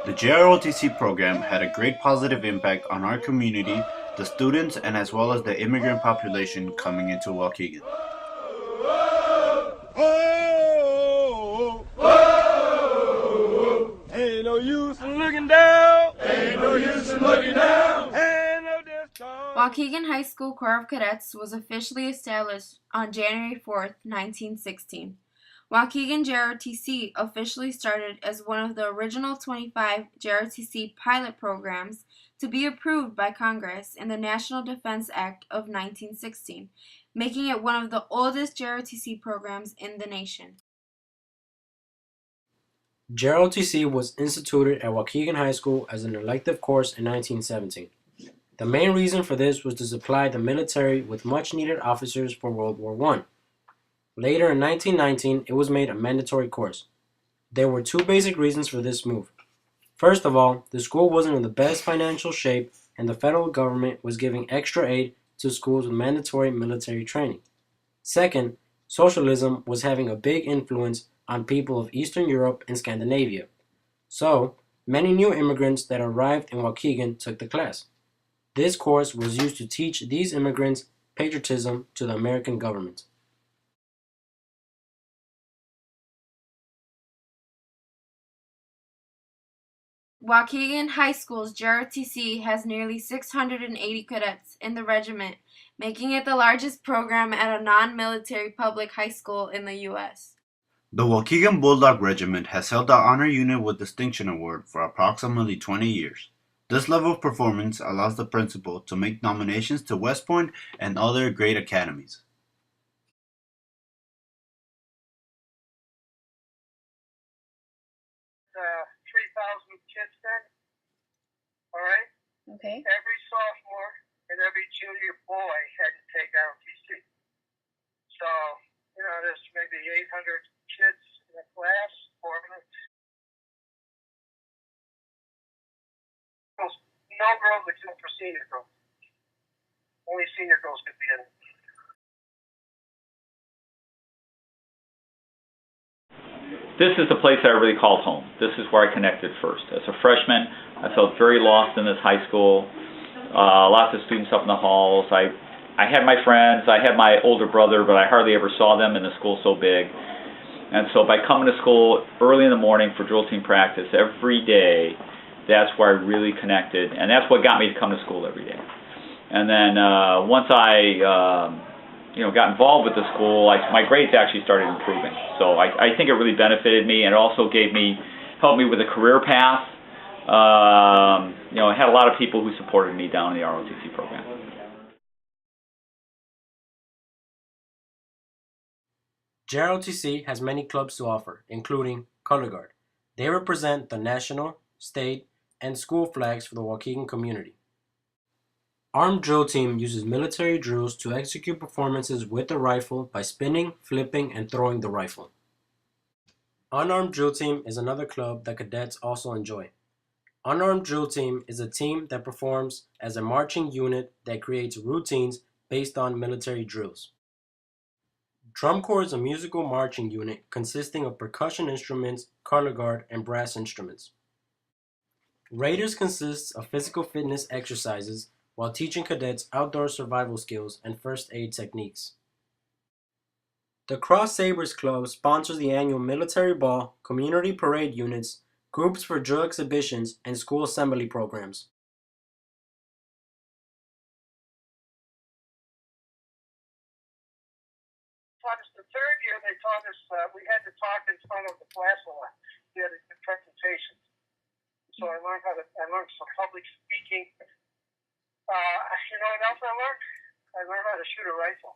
The JROTC program had a great positive impact on our community, the students, and as well as the immigrant population coming into Waukegan. Ain't no use in looking down. Ain't no use in looking down. Ain't no Waukegan High School Corps of Cadets was officially established on January 4th, 1916. Waukegan JROTC officially started as one of the original 25 JROTC pilot programs to be approved by Congress in the National Defense Act of 1916, making it one of the oldest JROTC programs in the nation. JROTC was instituted at Waukegan High School as an elective course in 1917. The main reason for this was to supply the military with much-needed officers for World War I. Later in 1919, it was made a mandatory course. There were two basic reasons for this move. First of all, the school wasn't in the best financial shape, and the federal government was giving extra aid to schools with mandatory military training. Second, socialism was having a big influence on people of Eastern Europe and Scandinavia. So, many new immigrants that arrived in Waukegan took the class. This course was used to teach these immigrants patriotism to the American government. Waukegan High School's JROTC has nearly 680 cadets in the regiment, making it the largest program at a non-military public high school in the U.S. The Waukegan Bulldog Regiment has held the Honor Unit with Distinction Award for approximately 20 years. This level of performance allows the principal to make nominations to West Point and other great academies. 3,000 kids then, all right? Okay. Every sophomore and every junior boy had to take ROTC. So, there's maybe 800 kids in a class, 400. No girls except for senior girls. Only senior girls could be in it. This is the place that I really called home. This is where I connected first. As a freshman, I felt very lost in this high school. Lots of students up in the halls. I had my friends. I had my older brother, but I hardly ever saw them, and the school's so big. And so by coming to school early in the morning for drill team practice every day, that's where I really connected, and that's what got me to come to school every day. And then once I got involved with the school, my grades actually started improving. So I think it really benefited me, and it also helped me with a career path. I had a lot of people who supported me down in the ROTC program. JROTC has many clubs to offer, including Color Guard. They represent the national, state, and school flags for the Waukegan community. Armed Drill Team uses military drills to execute performances with the rifle by spinning, flipping, and throwing the rifle. Unarmed Drill Team is another club that cadets also enjoy. Unarmed Drill Team is a team that performs as a marching unit that creates routines based on military drills. Drum Corps is a musical marching unit consisting of percussion instruments, color guard, and brass instruments. Raiders consists of physical fitness exercises while teaching cadets outdoor survival skills and first aid techniques. The Cross Sabres Club sponsors the annual military ball, community parade units, groups for drill exhibitions, and school assembly programs. The third year, they taught us we had to talk in front of the class a lot. We had to do presentations. So I learned some public speaking. You know what else I learned? I learned how to shoot a rifle.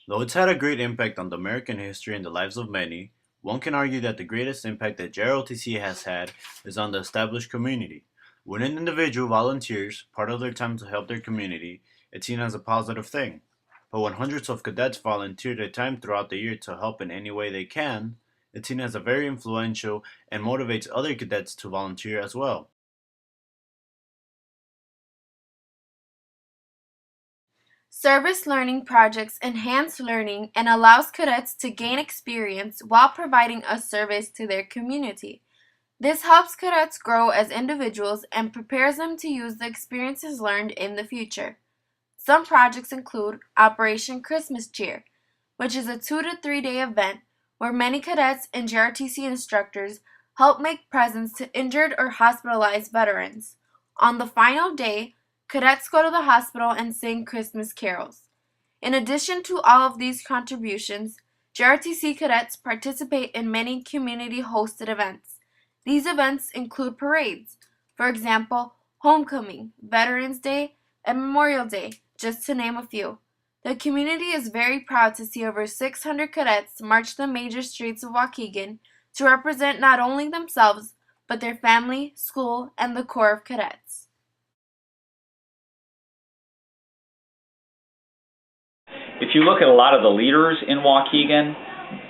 Though it's had a great impact on the American history and the lives of many, one can argue that the greatest impact that JROTC has had is on the established community. When an individual volunteers part of their time to help their community, it's seen as a positive thing. But when hundreds of cadets volunteer their time throughout the year to help in any way they can, it's seen as a very influential and motivates other cadets to volunteer as well. Service learning projects enhance learning and allows cadets to gain experience while providing a service to their community. This helps cadets grow as individuals and prepares them to use the experiences learned in the future. Some projects include Operation Christmas Cheer, which is a 2 to 3 day event where many cadets and JROTC instructors help make presents to injured or hospitalized veterans. On the final day, cadets go to the hospital and sing Christmas carols. In addition to all of these contributions, JROTC cadets participate in many community-hosted events. These events include parades, for example, Homecoming, Veterans Day, and Memorial Day, just to name a few. The community is very proud to see over 600 cadets march the major streets of Waukegan to represent not only themselves, but their family, school, and the Corps of Cadets. If you look at a lot of the leaders in Waukegan,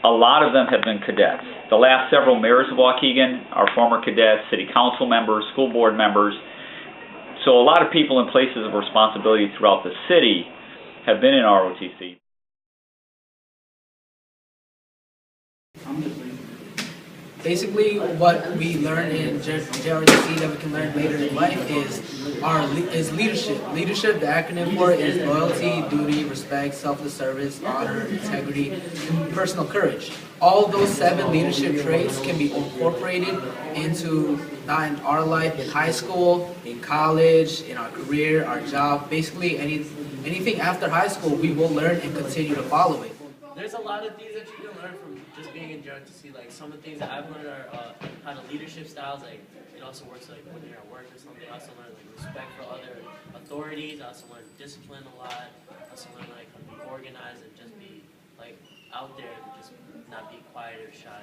a lot of them have been cadets. The last several mayors of Waukegan are former cadets, city council members, school board members. So a lot of people in places of responsibility throughout the city have been in ROTC. Basically, what we learn in JROTC that we can learn later in life is leadership. Leadership, the acronym for it is loyalty, duty, respect, selfless service, honor, integrity, and personal courage. All of those 7 leadership traits can be incorporated into not in our life in high school, in college, in our career, our job. Basically, anything after high school, we will learn and continue to follow it. There's a lot of things that you can learn from just being in JROTC. Like some of the things that I've learned are kind of leadership styles. Like it also works like when you're at work or something. I also learn like respect for other authorities. I also learn discipline a lot. I also learn like how to be organized and just be like out there and just not be quiet or shy.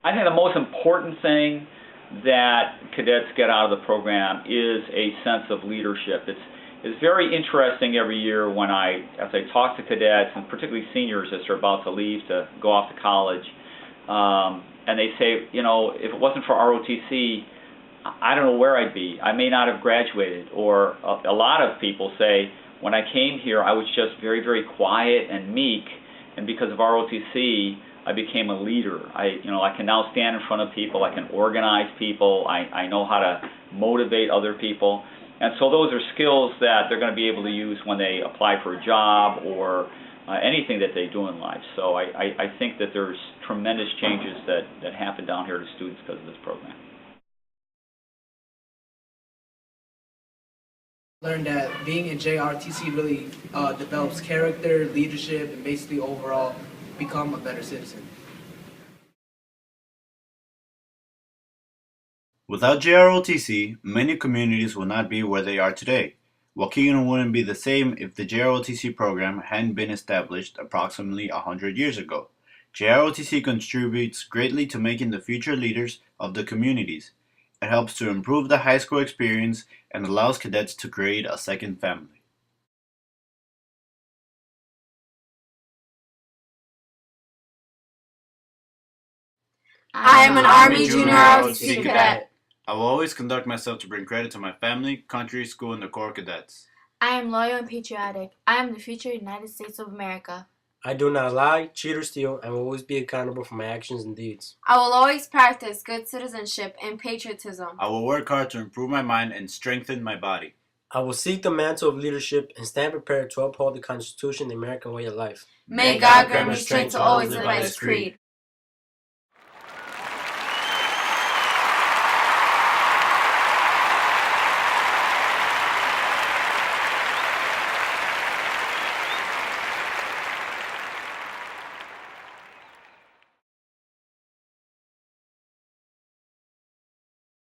I think the most important thing that cadets get out of the program is a sense of leadership. It's very interesting every year when as I talk to cadets, and particularly seniors as they're about to leave to go off to college, and they say, you know, if it wasn't for ROTC, I don't know where I'd be. I may not have graduated. Or a lot of people say, when I came here, I was just very, very quiet and meek, and because of ROTC, I became a leader. I can now stand in front of people. I can organize people. I know how to motivate other people. And so those are skills that they're going to be able to use when they apply for a job or anything that they do in life. So I think that there's tremendous changes that happen down here to students because of this program. Learned that being in JROTC really develops character, leadership, and basically overall become a better citizen. Without JROTC, many communities would not be where they are today. Waukegan wouldn't be the same if the JROTC program hadn't been established approximately 100 years ago. JROTC contributes greatly to making the future leaders of the communities. It helps to improve the high school experience and allows cadets to create a second family. I am an Army Junior ROTC cadet. I will always conduct myself to bring credit to my family, country, school, and the Corps of Cadets. I am loyal and patriotic. I am the future United States of America. I do not lie, cheat, or steal, and will always be accountable for my actions and deeds. I will always practice good citizenship and patriotism. I will work hard to improve my mind and strengthen my body. I will seek the mantle of leadership and stand prepared to uphold the Constitution and the American way of life. May God grant me strength to always live by His creed.